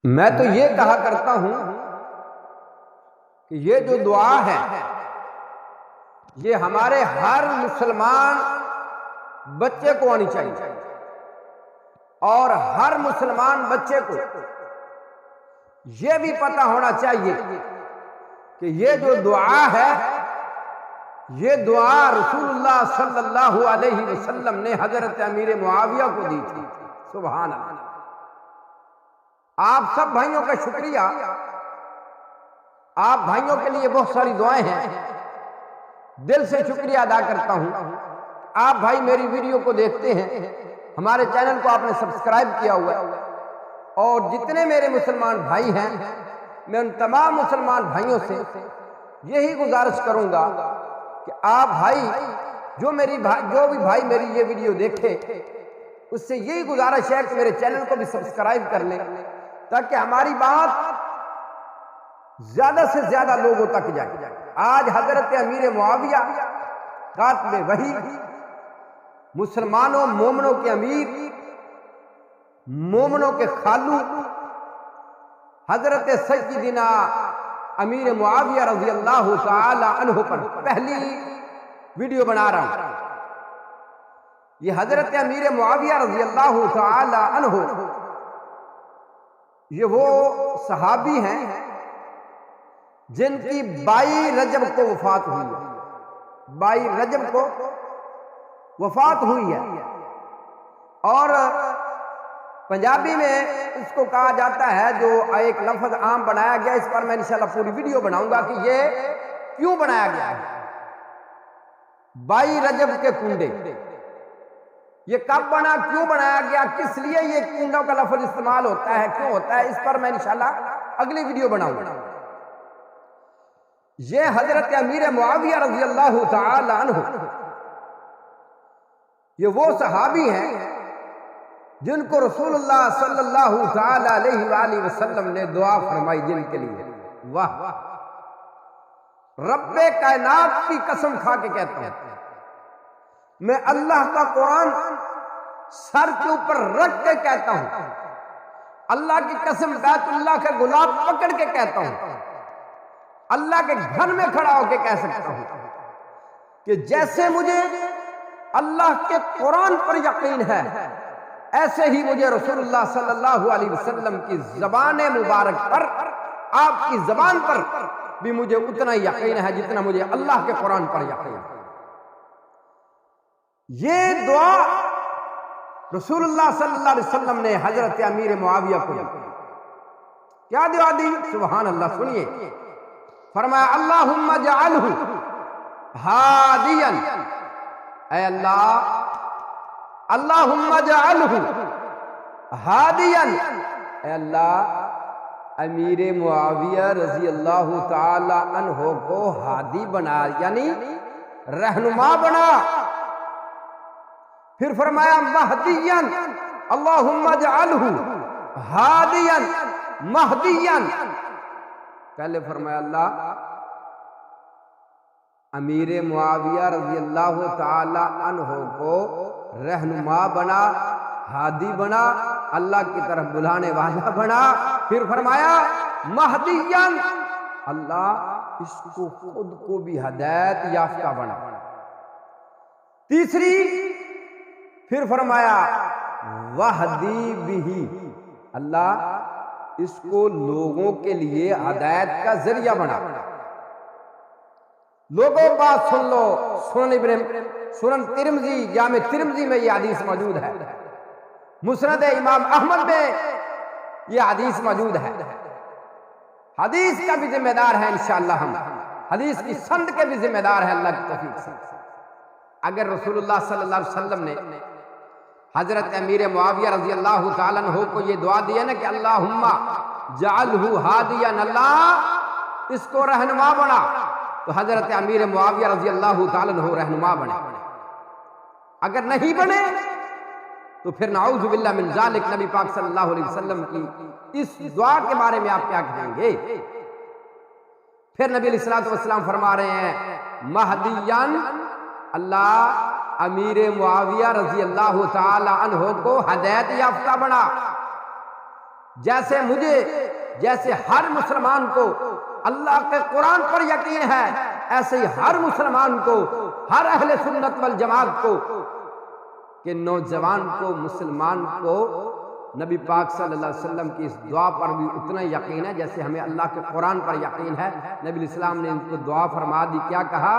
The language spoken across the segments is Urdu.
میں تو یہ کہا کرتا ہوں کہ یہ جو دعا ہے یہ ہمارے ہر مسلمان بچے کو آنی چاہیے، اور ہر مسلمان بچے کو یہ بھی پتہ ہونا چاہیے کہ یہ جو دعا ہے یہ دعا رسول اللہ صلی اللہ علیہ وسلم نے حضرت امیر معاویہ کو دی تھی۔ سبحان اللہ۔ آپ سب بھائیوں کا شکریہ، آپ بھائیوں کے لیے بہت ساری دعائیں ہیں، دل سے شکریہ ادا کرتا ہوں۔ آپ بھائی میری ویڈیو کو دیکھتے ہیں، ہمارے چینل کو آپ نے سبسکرائب کیا ہوا ہے، اور جتنے میرے مسلمان بھائی ہیں میں ان تمام مسلمان بھائیوں سے یہی گزارش کروں گا کہ آپ بھائی جو بھی بھائی میری یہ ویڈیو دیکھے اس سے یہی گزارش ہے کہ میرے چینل کو بھی سبسکرائب کر لیں تاکہ ہماری بات زیادہ سے زیادہ لوگوں تک جائے۔ آج حضرت امیر معاویہ کاتب وحی، مسلمانوں مومنوں کے امیر، مومنوں کے خالو، حضرت سیدنا امیر معاویہ رضی اللہ تعالی عنہ پر پہلی ویڈیو بنا رہا ہوں۔ یہ حضرت امیر معاویہ رضی اللہ تعالی عنہ یہ وہ صحابی ہیں جن کی 22 رجب کو وفات ہوئی ہے، 22 رجب کو وفات ہوئی ہے، اور پنجابی میں اس کو کہا جاتا ہے، جو ایک لفظ عام بنایا گیا، اس پر میں انشاءاللہ پوری ویڈیو بناؤں گا کہ یہ کیوں بنایا گیا ہے 22 رجب کے کنڈے، یہ کب بنا، کیوں بنایا گیا، کس لیے یہ کنڈوں کا لفظ استعمال ہوتا ہے، کیوں ہوتا ہے، اس پر میں انشاءاللہ اگلی ویڈیو بناؤں گا۔ یہ حضرت امیر معاویہ رضی اللہ تعالی عنہ یہ وہ صحابی ہیں جن کو رسول اللہ صلی اللہ تعالی علیہ وآلہ وسلم نے دعا فرمائی، جن کے لیے واہ رب کائنات کی قسم کھا کے کہتا ہوں، میں اللہ کا قرآن سر کے اوپر رکھ کے کہتا ہوں، اللہ کی قسم بیت اللہ کے گلاب پکڑ کے کہتا ہوں، اللہ کے گھر میں کھڑا ہو کے کہہ سکتا ہوں کہ جیسے مجھے اللہ کے قرآن پر یقین ہے، ایسے ہی مجھے رسول اللہ صلی اللہ علیہ وسلم کی زبان مبارک پر، آپ کی زبان پر بھی مجھے اتنا ہی یقین ہے جتنا مجھے اللہ کے قرآن پر یقین ہے۔ یہ دعا رسول اللہ صلی اللہ علیہ وسلم نے حضرت امیر معاویہ کو کیا دعا دی؟ سبحان اللہ، سنیے، فرمایا اللہم اجعلہ ہادیا، اے اللہ، اللہم اجعلہ ہادیا، اے اللہ امیر معاویہ رضی اللہ تعالی عنہ کو ہادی بنا، یعنی رہنما بنا۔ پھر فرمایا مہدیا، اللہم اجعلہ ہادیا مہدیا، پہلے فرمایا اللہ امیر معاویہ رضی اللہ تعالی عنہ کو رہنما بنا، ہادی بنا، اللہ کی طرف بلانے والا بنا۔ پھر فرمایا مہدیا، اللہ اس کو خود کو بھی ہدایت یافتہ بنا۔ تیسری پھر فرمایا وہدی بہ، اللہ اس کو لوگوں کے لیے ہدایت کا ذریعہ بنا۔ لوگوں بات سن لو، سنن ترمذی، جامع ترمذی میں یہ حدیث موجود ہے، مسند امام احمد میں یہ حدیث موجود ہے۔ حدیث کا بھی ذمہ دار ہے انشاءاللہ، ہم حدیث کی سند کے بھی ذمہ دار ہیں اللہ کی توفیق سے۔ اگر رسول اللہ صلی اللہ علیہ وسلم نے حضرت امیر معاویہ رضی اللہ تعالیٰ عنہ کو یہ دعا دی ہے نا کہ اللہم جعلہ ہادیا، اللہ اس کو رہنما بنا، تو حضرت امیر معاویہ رضی اللہ تعالیٰ عنہ رہنما بنے۔ اگر نہیں بنے تو پھر نعوذ باللہ من ذالک، نبی پاک صلی اللہ علیہ وسلم کی اس دعا کے بارے میں آپ کیا کہیں گے؟ پھر نبی علیہ الصلوۃ والسلام فرما رہے ہیں مہدیان، اللہ امیر معاویہ رضی اللہ تعالی عنہ کو ہدایت یافتہ بنا۔ جیسے مجھے، جیسے ہر مسلمان کو اللہ کے قرآن پر یقین ہے، ایسے ہی ہر مسلمان کو، ہر اہل سنت والجماعت کو، کہ نوجوان کو، مسلمان کو نبی پاک صلی اللہ علیہ وسلم کی اس دعا پر بھی اتنا یقین ہے جیسے ہمیں اللہ کے قرآن پر یقین ہے۔ نبی علیہ السلام نے ان کو دعا فرما دی، کیا کہا؟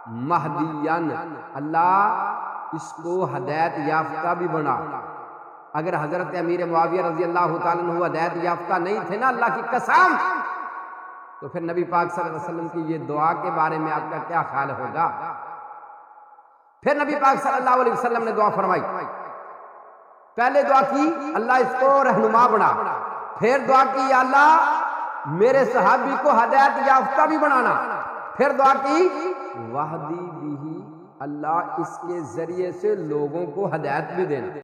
مہدیان، اللہ اس کو ہدایت یافتہ بھی بنا۔ اگر حضرت امیر معاویہ رضی اللہ تعالیٰ عنہ ہدایت یافتہ نہیں تھے نا، اللہ کی قسم، تو پھر نبی پاک صلی اللہ علیہ وسلم کی یہ دعا کے بارے میں آپ کا کیا خیال ہوگا؟ پھر نبی پاک صلی اللہ علیہ وسلم نے دعا فرمائی، پہلے دعا کی اللہ اس کو رہنما بنا، پھر دعا کی یا اللہ میرے صحابی کو ہدایت یافتہ بھی بنانا، پھر دعا کی وہدی بھی، اللہ اس کے ذریعے سے لوگوں کو ہدایت بھی دینا۔